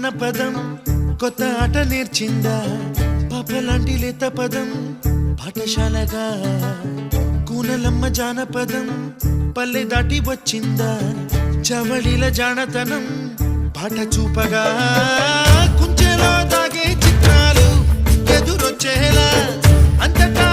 అన్న పదం కొత్త ఆట నేర్చిందా పాపలాంటి లేత పదం పాఠశాలగా కూనలమ్మ జానపదం పల్లె దాటి వచ్చిందా చవళిల జానతనం పాట చూపగా కుంచెలో దాగే చిత్రాలు ఎదురొచ్చేలా అంతటా